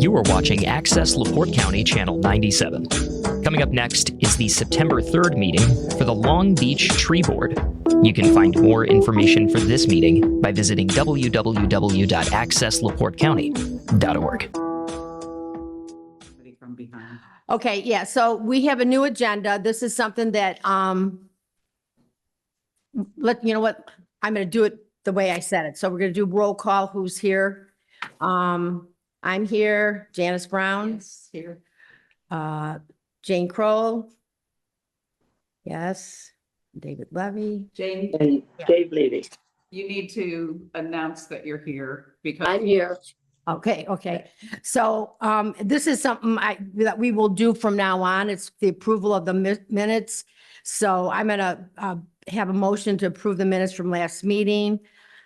You are watching Access LaPorte County Channel 97. Coming up next is the September 3rd meeting for the Long Beach Tree Board. You can find more information for this meeting by visiting www.accesslaportecounty.org. From behind. Okay, yeah, so we have a new agenda. This is something that, you know what, I'm gonna do it the way I said it. So we're gonna do roll call, who's here. I'm here, Janice Brown. Yes, here. Jane Kroll. Yes, David Levy. Jane, And Dave Levy. you need to announce that you're here because I'm here. Okay. So, this is something that we will do from now on. It's the approval of the minutes. So I'm gonna, have a motion to approve the minutes from last meeting.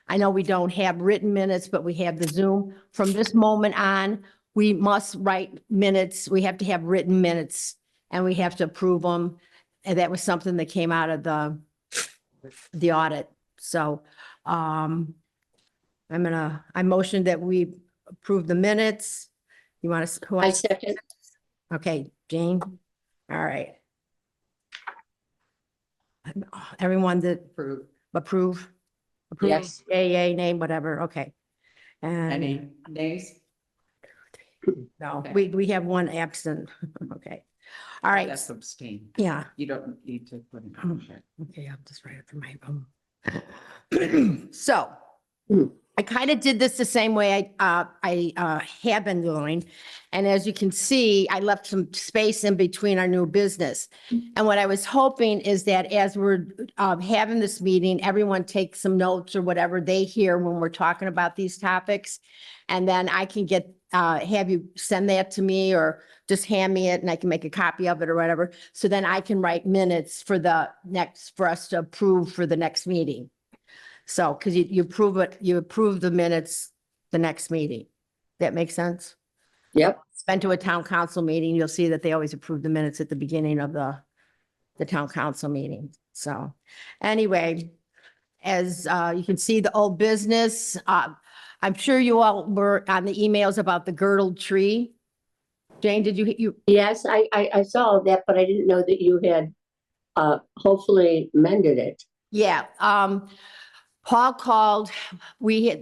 I know we don't have written minutes, but we have the Zoom. From this moment on, we must write minutes. We have to have written minutes and we have to approve them. And that was something that came out of the audit. So, I motion that we approve the minutes. You want to, who I second. Okay, Jane. All right. Everyone that approve. approve, Yes. yay, nay, whatever, okay. And Any nays? no, Okay. we have one absent, okay. All right, That's abstain. yeah, You don't need to put it. okay, I'll just write it for my own. So, Hmm. I kind of did this the same way I have been doing. And as you can see, I left some space in between our new business. And what I was hoping is that as we're having this meeting, everyone takes some notes or whatever they hear when we're talking about these topics. And then I can get, have you send that to me or just hand me it and I can make a copy of it or whatever. So then I can write minutes for for us to approve for the next meeting. So, because you approve it, you approve the minutes the next meeting. That makes sense? Yep. Been to a town council meeting, you'll see that they always approve the minutes at the beginning of the town council meeting. So anyway, as you can see, the old business, I'm sure you all were on the emails about the girdled tree. Jane, did you, Yes, I saw that, but I didn't know that you had hopefully mended it. yeah, Paul called, we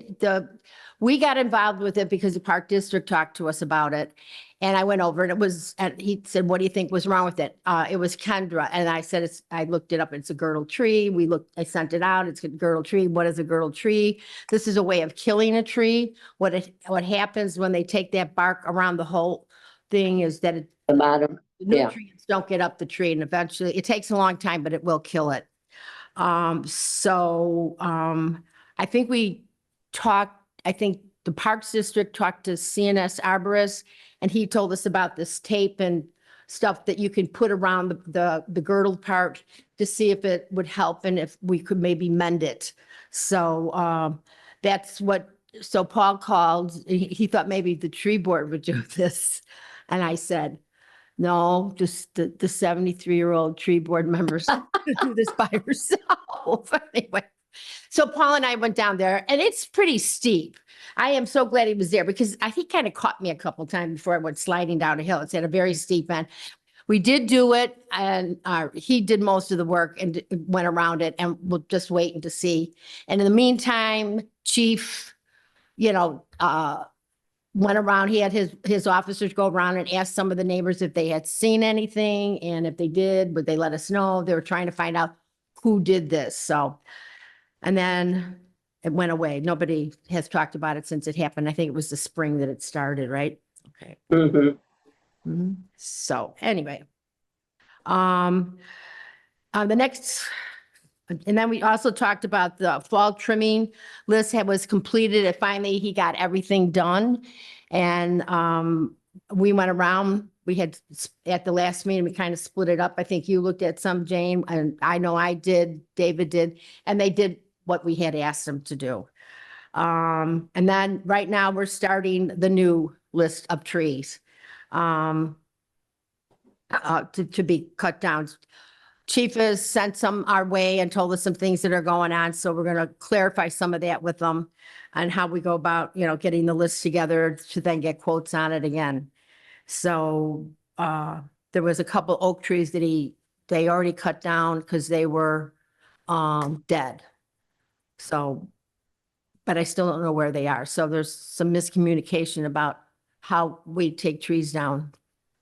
got involved with it because the Park District talked to us about it. And I went over and he said, what do you think was wrong with it? It was Kendra. And I said, I looked it up. It's a girdle tree. I sent it out. It's a girdle tree. What is a girdle tree? This is a way of killing a tree. What happens when they take that bark around the whole thing is that The bottom. the Yeah. nutrients don't get up the tree and eventually it takes a long time, but it will kill it. I think I think the Parks District talked to CNS Arborist and he told us about this tape and stuff that you can put around the girdle part to see if it would help and if we could maybe mend it. So, so Paul called, he thought maybe the tree board would do this. And I said, no, just the 73-year-old tree board members do this by herself. Anyway, so Paul and I went down there and it's pretty steep. I am so glad he was there because he kind of caught me a couple times before I went sliding down a hill. It's at a very steep end. We did do it and he did most of the work and went around it and we'll just waiting to see. And in the meantime, Chief, went around, he had his officers go around and ask some of the neighbors if they had seen anything. And if they did, would they let us know? They were trying to find out who did this. So, and then it went away. Nobody has talked about it since it happened. I think it was the spring that it started, right? Okay. Mm-hmm. So anyway, the next, and then we also talked about the fall trimming list was completed. And finally, he got everything done. And we went around, we had at the last meeting, we kind of split it up. I think you looked at some, Jane, and I know I did, David did, and they did what we had asked them to do. And then right now we're starting the new list of trees to be cut down. Chief has sent some our way and told us some things that are going on, so we're gonna clarify some of that with them and how we go about, getting the list together to then get quotes on it again. So, there was a couple oak trees that they already cut down because they were, dead. So, but I still don't know where they are. So there's some miscommunication about how we take trees down.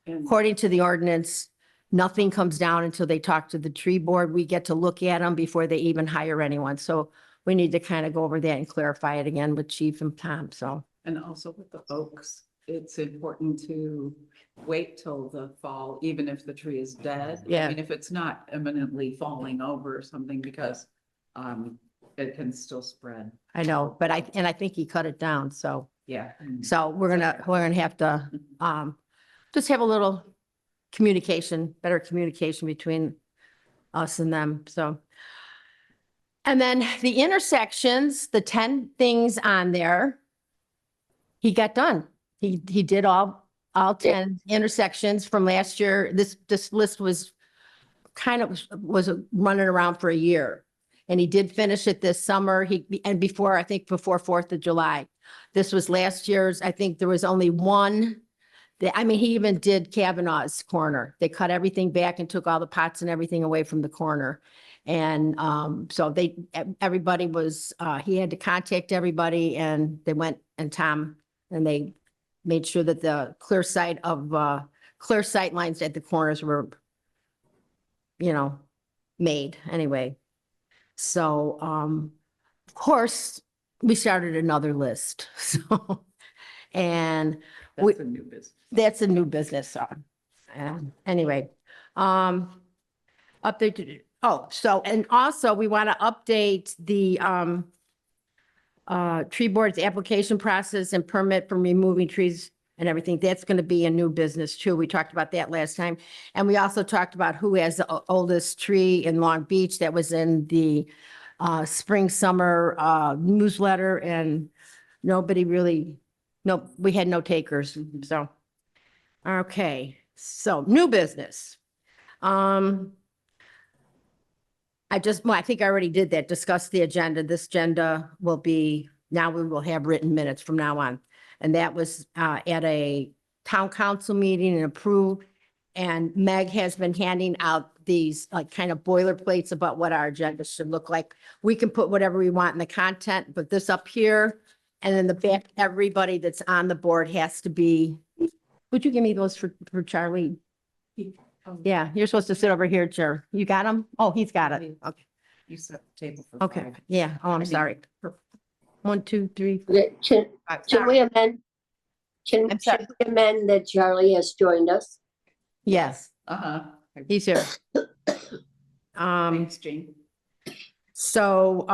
And According to the ordinance, nothing comes down until they talk to the tree board. We get to look at them before they even hire anyone. So we need to kind of go over that and clarify it again with Chief and Tom, so. and also with the oaks, it's important to wait till the fall, even if the tree is dead. Yeah. I mean, if it's not imminently falling over or something, because it can still spread. I know, but I think he cut it down, so. Yeah. So we're gonna have to, just have a little communication, better communication between us and them, so. And then the intersections, the 10 things on there, he got done. He did all 10 intersections from last year. This list was was running around for a year. And he did finish it this summer. Before 4th of July. This was last year's. I think there was only one. He even did Kavanaugh's corner. They cut everything back and took all the pots and everything away from the corner. And so everybody was, he had to contact everybody, and they went and they made sure that the clear sight lines at the corners were, made anyway. So, of course, we started another list. So, and That's a new business. that's a new business. So, anyway, update. And also we want to update the tree board's application process and permit for removing trees and everything. That's going to be a new business too. We talked about that last time. And we also talked about who has the oldest tree in Long Beach. That was in the spring, summer newsletter, and we had no takers. So, okay. So new business. I think I already did that, discuss the agenda. This agenda will be, now we will have written minutes from now on. And that was at a town council meeting and approved. And Meg has been handing out these like kind of boilerplates about what our agenda should look like. We can put whatever we want in the content, but this up here and then the back, everybody that's on the board has to be, would you give me those for Charlie? Yeah, you're supposed to sit over here, Chair. You got them? Oh, he's got it. Okay. You set the table for Okay. 5. Yeah. Oh, I'm sorry. 1, 2, 3, 4, Can 5. can we amend? I'm sorry. Should we amend that Charlie has joined us? Yes, Uh-huh. he's here. Thanks, Jean. So,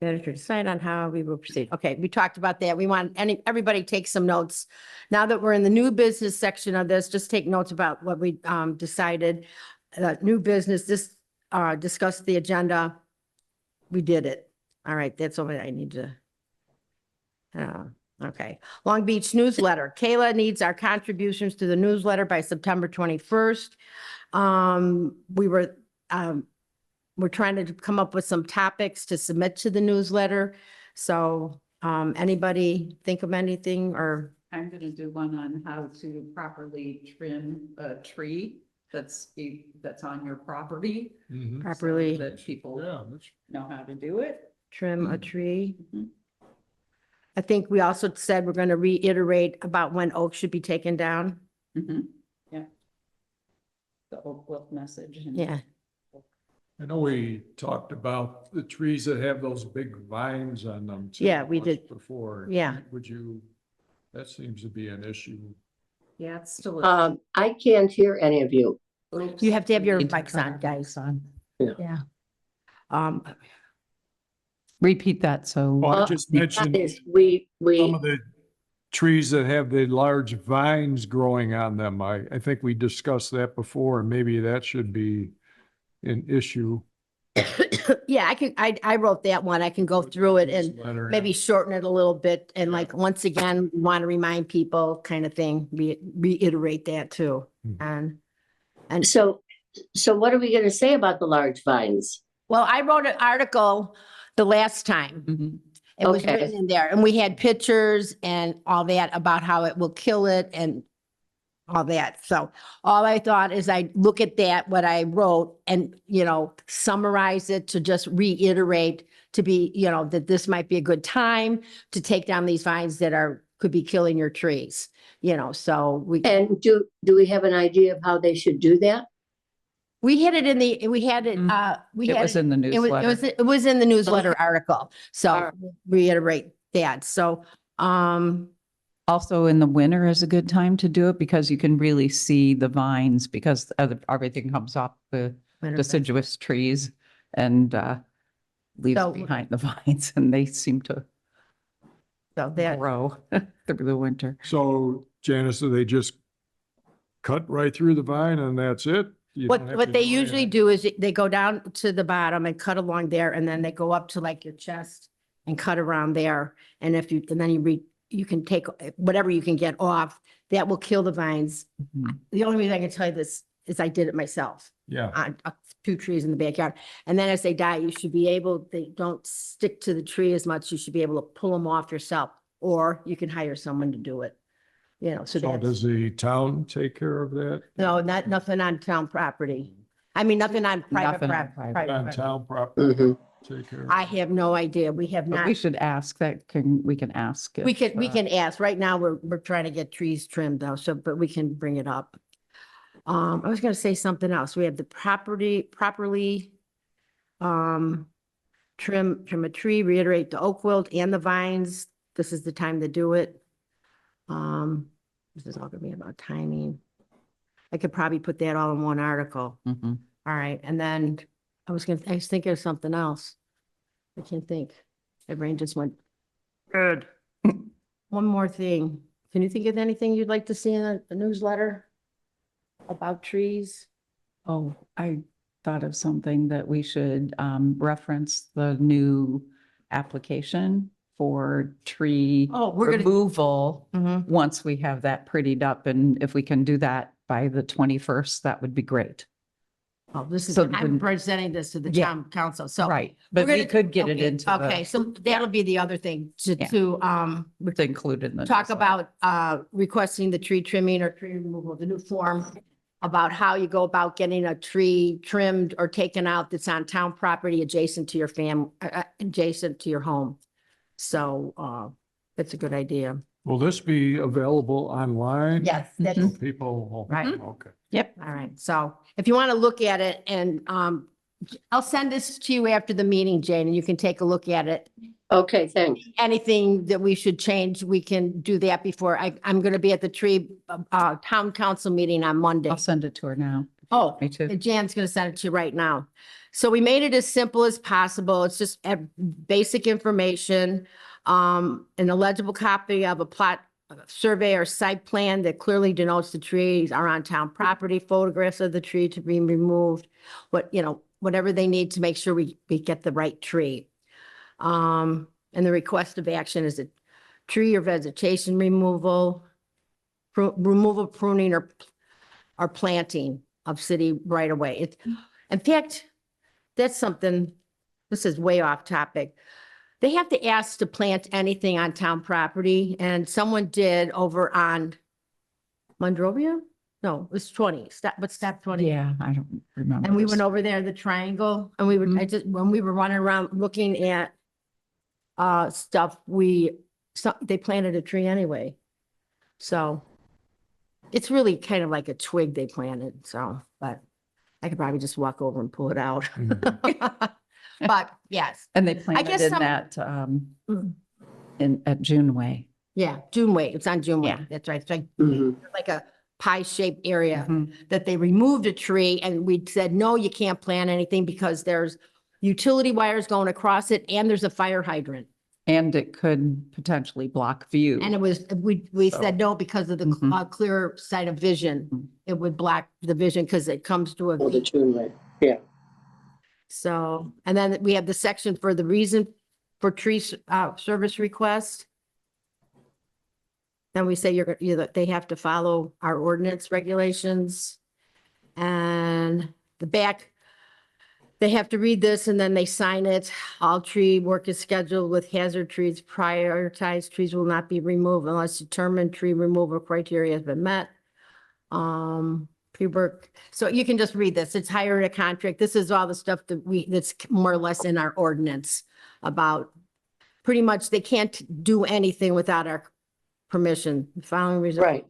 manager decide on how we will proceed. Okay, we talked about that. We want everybody take some notes. Now that we're in the new business section of this, just take notes about what we decided. New business, discuss the agenda. We did it. All right, that's all I need to. Okay. Long Beach newsletter. Kayla needs our contributions to the newsletter by September 21st. We're trying to come up with some topics to submit to the newsletter. So, anybody think of anything or? I'm gonna do one on how to properly trim a tree that's on your property. Mhm. Properly so that people Yeah, that's, know how to do it. trim a tree. Mhm. I think we also said we're going to reiterate about when oak should be taken down. Yeah. The Oak Wolf message. and- Yeah, I know we talked about the trees that have those big vines on them. too, Yeah, we once did. Before. Yeah. That seems to be an issue. Yeah, it's still. I can't hear any of you. you have to have your Need to mics turn on, our guys. mics on. Yeah. Repeat that, so. Well, I just mentioned That is, we, some of the trees that have the large vines growing on them. I think we discussed that before, and maybe that should be an issue. Yeah, I wrote that one. I can go through it and Letter. maybe shorten it a little bit. And like, once again, want to remind people kind of thing, reiterate that too. Mhm. And so So what are we gonna say about the large vines? Well, I wrote an article the last time. Mhm. It was Okay. written in there and we had pictures and all that about how it will kill it and all that. So all I thought is I look at that, what I wrote and, summarize it to just reiterate to be, that this might be a good time to take down these vines that could be killing your trees, so And do we have an idea of how they should do that? we had it in the, we had it, we It had was in the It was, newsletter. it was in the newsletter article. So Alright. reiterate that. So, Also in the winter is a good time to do it because you can really see the vines because everything comes off the deciduous trees and leaves So- behind the vines and they seem to so that, grow through the winter. So Janice, do they just cut right through the vine and that's it? You don't have what to they do usually anything? do is they go down to the bottom and cut along there and then they go up to like your chest and cut around there. And and then you can take whatever you can get off, that will kill the vines. Mhm. The only reason I can tell you this is I did it myself Yeah, on 2 trees in the backyard. And then as they die, you should be able, they don't stick to the tree as much. You should be able to pull them off yourself, or you can hire someone to do it. So so does the town take care of that? no, nothing on town property. I mean, nothing on private Nothing on property. private. On town property, Mhm. take care of I it? have no idea. We have But not, we should ask that, we can ask. we if, can ask. Right now, we're trying to get trees trimmed though, but we can bring it up. I was gonna say something else. We have the properly trim a tree, reiterate the oak wilt and the vines. This is the time to do it. This is all gonna be about timing. I could probably put that all in one article. Mhm. All right, and then I was thinking of something else. I can't think. My brain just went. Good. One more thing. Can you think of anything you'd like to see in a newsletter about trees? Oh, I thought of something that we should reference the new application for tree Oh, we're gonna- removal. Mm-hmm. Once we have that prettied up, and if we can do that by the 21st, that would be great. Oh, this is, So I'm the- presenting this to the Yeah. town council, so. Right, we're but we gonna- could get it okay, into Okay, the, so that'll be the other thing Yeah. to include in the. talk newsletter. about requesting the tree trimming or tree removal, the new form about how you go about getting a tree trimmed or taken out that's on town property adjacent to your adjacent to your home. So, that's a good idea. Will this be available online? Yes, So that's, people, Right. okay. Yep, all right. So if you want to look at it and, I'll send this to you after the meeting, Jane, and you can take a look at it. Okay, thanks. Anything that we should change, we can do that before I'm going to be at the town council meeting on Monday. I'll send it to her now. Oh, Me too. Jan's going to send it to you right now. So we made it as simple as possible. It's just basic information, an illegible copy of a plot survey or site plan that clearly denotes the trees are on town property, photographs of the tree to be removed, whatever they need to make sure we get the right tree. And the request of action is a tree or vegetation removal, pruning or planting of city right away. In fact, that's something, this is way off topic. They have to ask to plant anything on town property, and someone did over on Monrovia? No, it was 20, step 20. Yeah, I don't remember. And we this. went over there, the triangle, and we were, when we were running around looking at stuff, they planted a tree anyway. So it's really kind of like a twig they planted, so, but I could probably just walk over and pull it out. But yes, And they planted guess in some- that, Mm. at Juneway. yeah, June Way, it's on June Way, Yeah. that's right. It's Mhm. like a pie-shaped area. Mhm. That they removed a tree and we said, no, you can't plant anything because there's utility wires going across it and there's a fire hydrant. And it could potentially block view. And it was, we So- said no because of the Mhm. clear sight of vision. Mhm. It would block the vision because it comes to Oh, the a, June way. Yeah. so, and then we have the section for the reason for tree service request. Then we say they have to follow our ordinance regulations. And the back, they have to read this and then they sign it. All tree work is scheduled with hazard trees. Prioritized trees will not be removed unless determined tree removal criteria has been met. Pre-work, so you can just read this. It's hiring a contract. This is all the stuff that's more or less in our ordinance about, pretty much they can't do anything without our permission. Following reason. Right.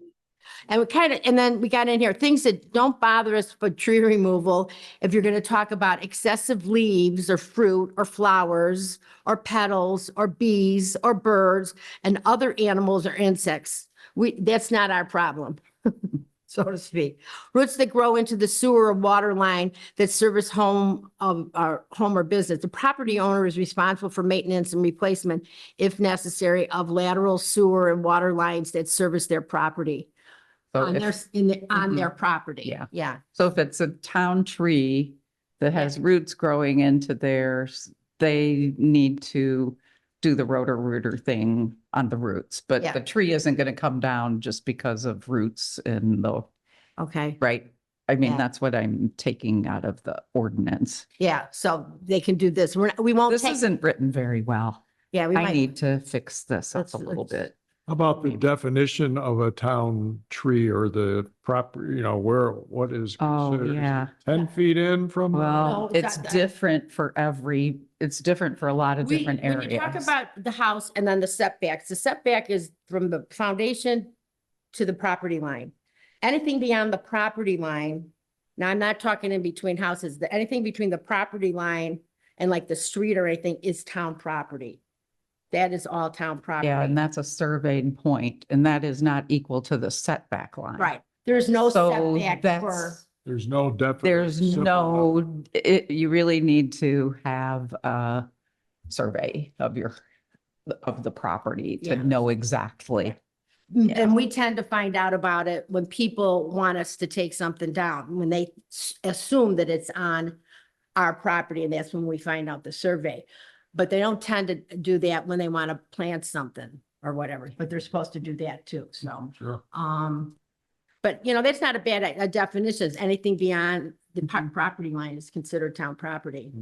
And then we got in here, things that don't bother us for tree removal. If you're gonna talk about excessive leaves or fruit or flowers or petals or bees or birds and other animals or insects, that's not our problem, so to speak. Roots that grow into the sewer or water line that service home or business. The property owner is responsible for maintenance and replacement, if necessary, of lateral sewer and water lines that service their property. So On if- their, on Mhm. their property. Yeah. Yeah. So if it's a town tree that has roots growing into theirs, they need to do the rotor-rooter thing on the roots. But Yeah. the tree isn't going to come down just because of roots in the, Okay. right? I mean, Yeah. that's what I'm taking out of the ordinance. Yeah. So they can do this. We won't This take, isn't written very well. yeah, we I might. need to fix this up Let's- a little let's- bit. How about the Maybe. definition of a town tree or the proper, what is Oh, considered yeah. 10 feet in from? Well, No, it's that- different for it's different for a lot of different When you talk areas. about the house and then the setbacks, the setback is from the foundation to the property line. Anything beyond the property line, now I'm not talking in between houses, anything between the property line and like the street or anything is town property. That is all town property. Yeah, and that's a surveyed point, and that is not equal to the setback line. Right. There's no So setback for, that's, There's no definite. there's no, you really need to have a survey of the property Yeah. to know exactly. and we tend to find out about it when people want us to take something down, when they assume that it's on our property, and that's when we find out the survey. But they don't tend to do that when they want to plant something or whatever, but they're supposed to do that too, so. Sure. But that's not a bad definition. Is anything beyond the property line is considered town property.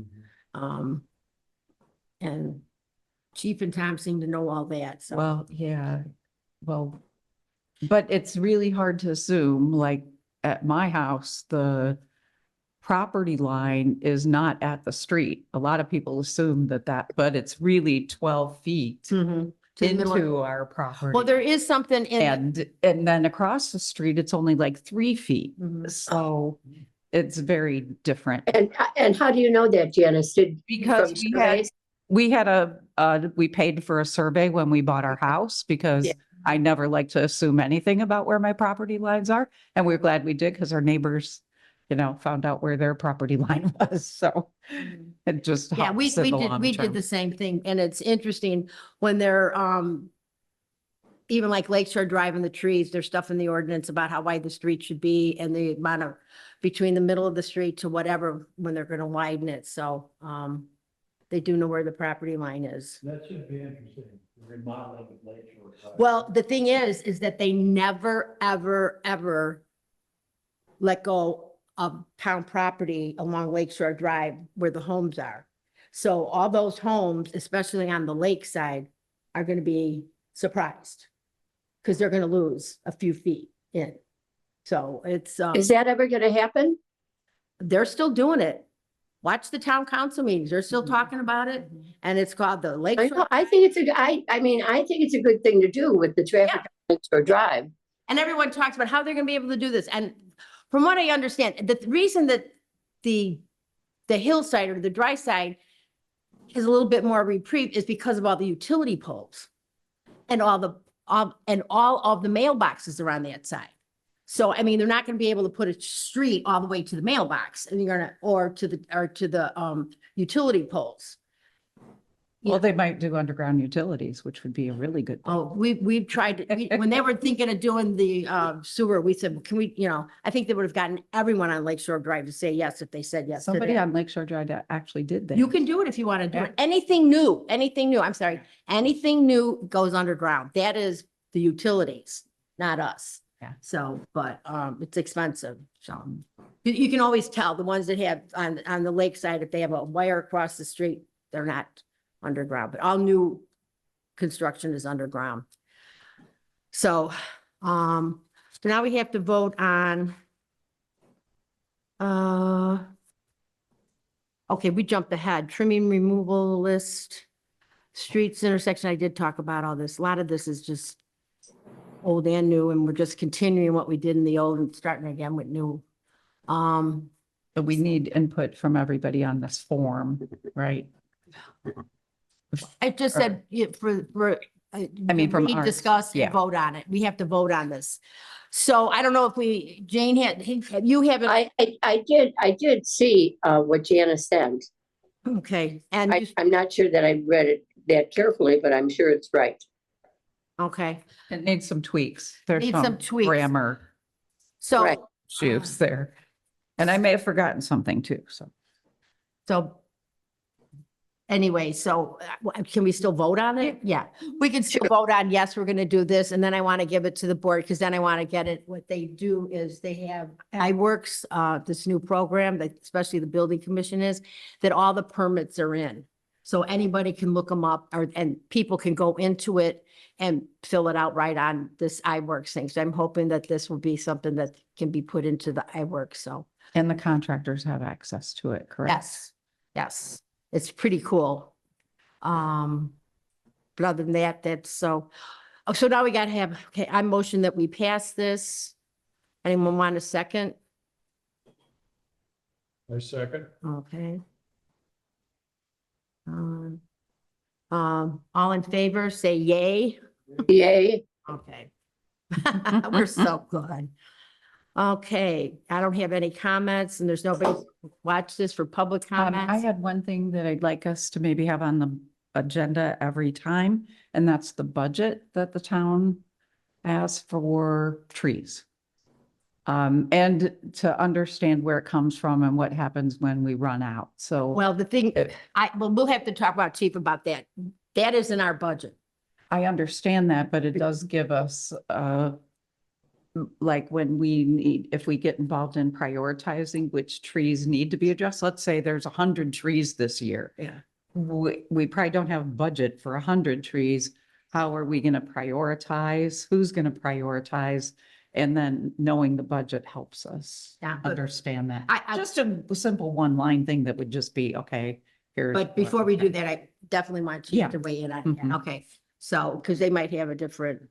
And Chief and Tom seem to know all that, so. Well, yeah, well, but it's really hard to assume, like at my house, the property line is not at the street. A lot of people assume that, but it's really 12 feet Mhm. To the middle of- into our property. Well, there is something in. And then across the street, it's only like 3 feet. Mhm. So it's very different. And how do you know that, Janice? Because from we had surveys? we paid for a survey when we bought our house because Yeah. I never like to assume anything about where my property lines are. And we're glad we did because our neighbors, found out where their property line was. So it just Yeah, we helps in the did, long we did term. the same thing, and it's interesting when they're, even like Lakeshore Drive and the trees, there's stuff in the ordinance about how wide the street should be and the amount of, between the middle of the street to whatever, when they're gonna widen it, so, they do know where the property line is. That should be interesting, remodeling of Lakeshore. Drive. Well, the thing is that they never, ever, ever let go of town property along Lakeshore Drive where the homes are. So all those homes, especially on the lakeside, are gonna be surprised. Cause they're gonna lose a few feet in. So it's, Is that ever gonna happen? they're still doing it. Watch the town council meetings. They're still talking about it. And it's called the I Lakeshore. know, I think it's I think it's a good thing to do with the traffic on Lakeshore Drive. And everyone talks about how they're gonna be able to do this. And from what I understand, the reason that the hillside or the dry side is a little bit more reprieve is because of all the utility poles and all of the mailboxes around that side. So, I mean, they're not gonna be able to put a street all the way to the mailbox and you're gonna, or to the utility poles. Well, they might do underground utilities, which would be a really good thing. Oh, we've tried, when they were thinking of doing the sewer, we said, can we, I think they would have gotten everyone on Lakeshore Drive to say yes if they said yes to Somebody that. on Lakeshore Drive actually did that. You can do it if you want to do Yeah. it. Anything new, I'm sorry, anything new goes underground. That is the utilities, not us. Yeah. So, but it's expensive, so. You can always tell the ones that have on the lakeside, if they have a wire across the street, they're not underground, but all new construction is underground. So, so now we have to vote on, okay, we jumped ahead. Trimming removal list, streets, intersection. I did talk about all this. A lot of this is just old and new, and we're just continuing what we did in the old and starting again with new. But we need input from everybody on this form, right? I just said, I mean, from ours, discuss yeah. and vote on it. We have to vote on this. So I don't know if Jane you haven't, I did see, what Janice sent. okay, and, I'm not sure that I read it that carefully, but I'm sure it's right. okay, It needs some tweaks. There's Needs some some tweaks. grammar so. Right. issues there. And I may have forgotten something too, so. So anyway, so can we still vote on it? Yeah, we can still vote on, yes, we're gonna do this, and then I want to give it to the board, because then I want to get it, what they do is they have iWorks, this new program that especially the building commission is, that all the permits are in. So anybody can look them up, and people can go into it and fill it out right on this iWorks thing. So I'm hoping that this will be something that can be put into the iWorks, so. And the contractors have access to it, correct? Yes, yes, it's pretty cool. But other than that, that's so, oh, so now we gotta have, okay, I motion that we pass this. Anyone want a second? I second. Okay. All in favor, say yay. Yay. Okay. We're so good. Okay, I don't have any comments, and there's nobody watch this for public I comments. had one thing that I'd like us to maybe have on the agenda every time, and that's the budget that the town has for trees. And to understand where it comes from and what happens when we run out. So, Well, the thing, Uh, well, we'll have to talk about chief about that. That is in our budget. I understand that, but it does give us, like when we need, if we get involved in prioritizing which trees need to be addressed, let's say there's 100 trees this year. Yeah. We probably don't have budget for 100 trees. How are we going to prioritize? Who's going to prioritize? And then knowing the budget helps us Yeah, but understand that. I, Just a simple one-line thing that would just be, okay, here's. but before we do that, I definitely want chief Yeah. to weigh in on that. Mhm. Okay, so, because they might have a different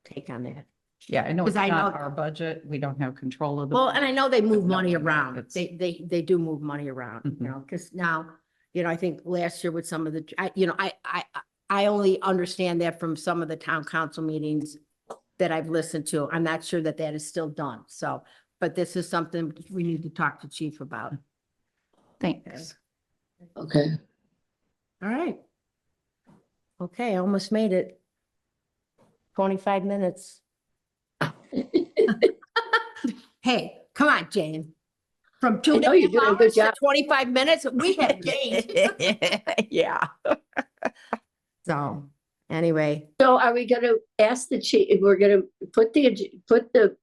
take on that. Yeah, I know 'Cause it's I not know- our budget. We don't have control of the. Well, and I know they move But no, money I know around. it's- They do move money around, Mhm. you know, because now, you know, I think last year with some of the, I only understand that from some of the town council meetings that I've listened to. I'm not sure that that is still done. So, but this is something we need to talk to chief about. Thanks. Okay. All right. Okay, I almost made it. 25 minutes. Hey, come on, Jane. From two I know you're and a half doing a good hours to job. 25 minutes, we had gained. Yeah. So, anyway, So are we gonna ask the chief, we're gonna put the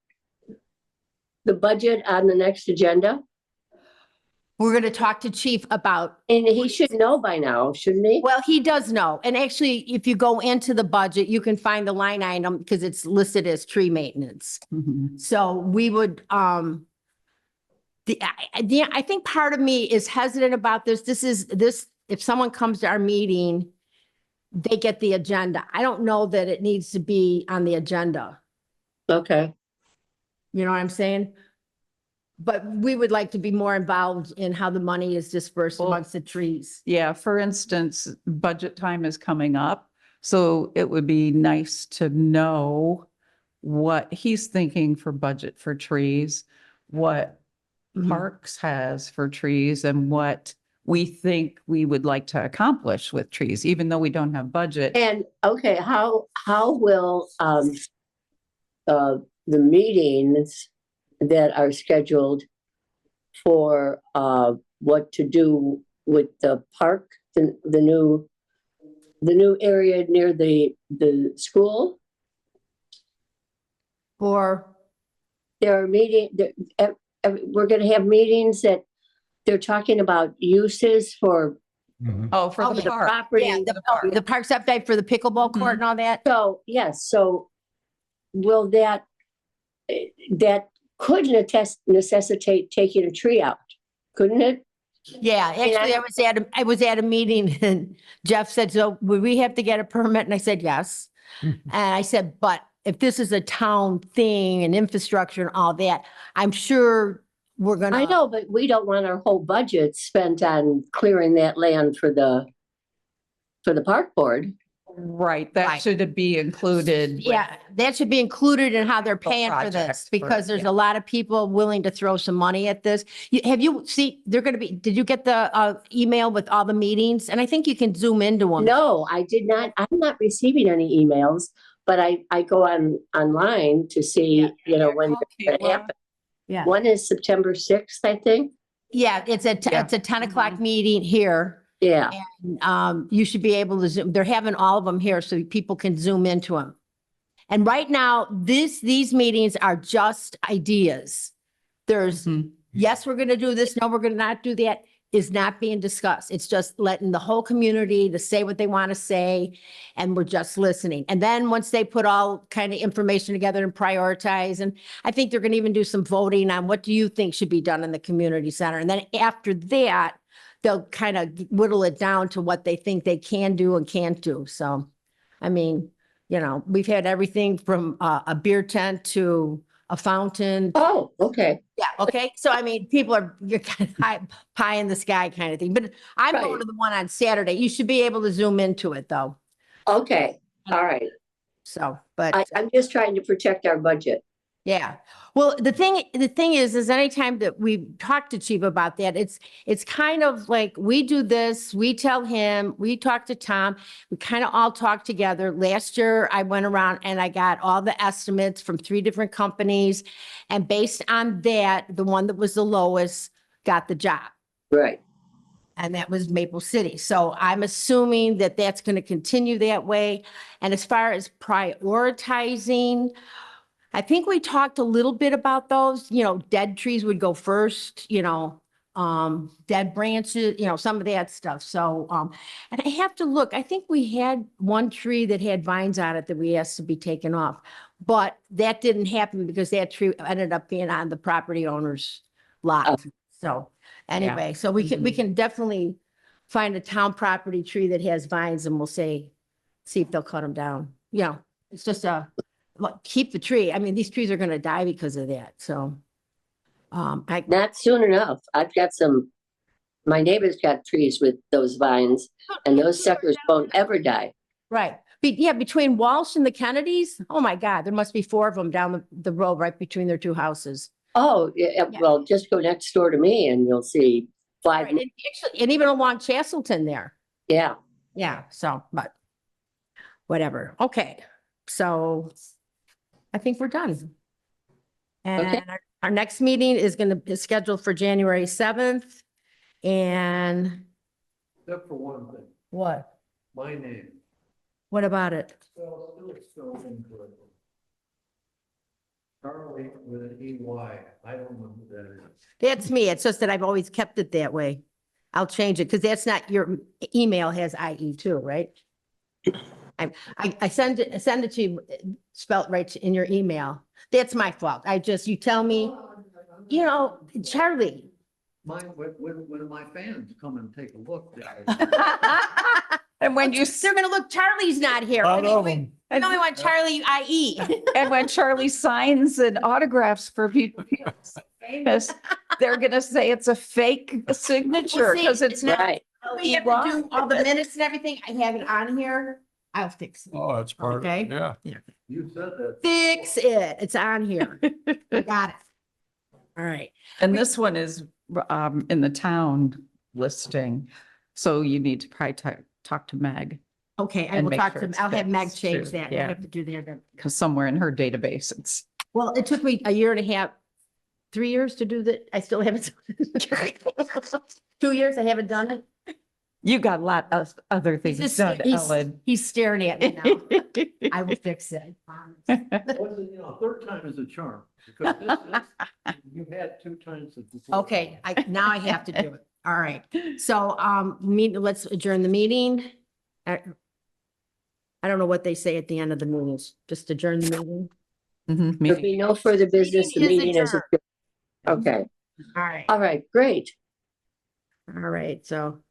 budget on the next agenda? we're going to talk to chief about, And he should know by now, shouldn't he? well, he does know. And actually, if you go into the budget, you can find the line item because it's listed as tree maintenance. Mhm. So we would, I think part of me is hesitant about this. If someone comes to our meeting, they get the agenda. I don't know that it needs to be on the agenda. Okay, You know what I'm saying? But we would like to be more involved in how the money is dispersed Well, amongst the trees. Yeah, for instance, budget time is coming up, so it would be nice to know what he's thinking for budget for trees, what Mhm. Parks has for trees, and what we think we would like to accomplish with trees, even though we don't have budget. and, okay, how will, the meetings that are scheduled for, what to do with the park, the new area near the school? Or, there are we're gonna have meetings that they're talking about uses for Oh, for Oh, the the park. property. Yeah, the parks update for the pickleball court and all that. So, yes, so will that could necessitate taking a tree out, couldn't it? Yeah, actually, I was at a meeting and Jeff said, so would we have to get a permit? And I said, yes. And I said, but if this is a town thing and infrastructure and all that, I'm sure we're gonna. I know, but we don't want our whole budget spent on clearing that land for the park board. Right, that Right. should be included. with- Yeah, that should be included in how they're paying for project this, for- because there's yeah. a lot of people willing to throw some money at this. They're gonna be, did you get the email with all the meetings? And I think you can zoom into them. No, I did not. I'm not receiving any emails, but I go online to see, when Okay, it well, happens. Yeah. One is September 6th, I think. Yeah, it's a Yeah. 10 o'clock meeting here. Yeah. You should be able to zoom. They're having all of them here so people can zoom into them. And right now, these meetings are just ideas. There's, Mhm. yes, we're going to do this. No, we're going to not do that. Is not being discussed. It's just letting the whole community to say what they want to say, and we're just listening. And then once they put all kind of information together and prioritize, and I think they're going to even do some voting on what do you think should be done in the community center. And then after that, they'll kind of whittle it down to what they think they can do and can't do. So, I mean, we've had everything from a beer tent to a fountain. Oh, okay. Yeah, okay. So I mean, you're kind of pie in the sky kind of thing, but I'm Right. going to the one on Saturday. You should be able to zoom into it though. Okay. All right. So, but I'm just trying to protect our budget. yeah. Well, the thing is anytime that we talk to Chief about that, it's kind of like we do this, we tell him, we talk to Tom, we kind of all talk together. Last year, I went around and I got all the estimates from 3 different companies. And based on that, the one that was the lowest got the job. Right. And that was Maple City. So I'm assuming that that's going to continue that way. And as far as prioritizing, I think we talked a little bit about those, dead trees would go first, dead branches, some of that stuff. So, and I have to look, I think we had one tree that had vines on it that we asked to be taken off, but that didn't happen because that tree ended up being on the property owner's lot. So anyway, so we can definitely find a town property tree that has vines and we'll see if they'll cut them down. It's just keep the tree. I mean, these trees are going to die because of that. So, Not soon enough. My neighbor's got trees with those vines and those suckers won't ever die. right. Between Walsh and the Kennedys, oh my God, there must be 4 of them down the road right between their 2 houses. Oh, yeah, well, just go next door to me and you'll see 5. Right, and even along Chastleton there. Yeah. Yeah. So, but whatever. Okay. So I think we're done. And our next meeting is scheduled for January 7th. And Except for one thing, what? my name. What about it? Still incorrect. Charlie with an EY. I don't know who that is. That's me. It's just that I've always kept it that way. I'll change it because that's not your email has IE too, right? I send it to you spelled right in your email. That's my fault. you tell me, Charlie. When my fans come and take a look. And when you, They're gonna look, Charlie's not here. Lot of them. I only want Charlie IE. and when Charlie signs and autographs for people famous, they're gonna say it's a fake signature see, because it's it's not- not. Right. We have to do all the minutes and everything. I have it on here. I'll fix it. Oh, that's part of Okay. it. Yeah. You said that. Fix it. It's on here. Got it. All right. And this one is in the town listing. So you need to probably talk to Meg, Okay, I And will make talk sure to them. it's I'll have Meg fixed, change too. that. I Yeah. have to do that. because somewhere in her database, it's. Well, it took me a year and a half, 3 years to do that. I still haven't. 2 years, I haven't done it. You got a lot of other He's things just- done, he's- Ellen. He's staring at me now. I will fix it. I promise. Well, you know, third time is a charm. Because you had 2 times the. before. Okay, now I have to do it. All right. So, let's adjourn the meeting. I don't know what they say at the end of the meetings, just adjourn the meeting. Mhm, There'll meeting. be no further business. The Meeting is meeting is. adjourned. Okay, All right, all right, great. all right. So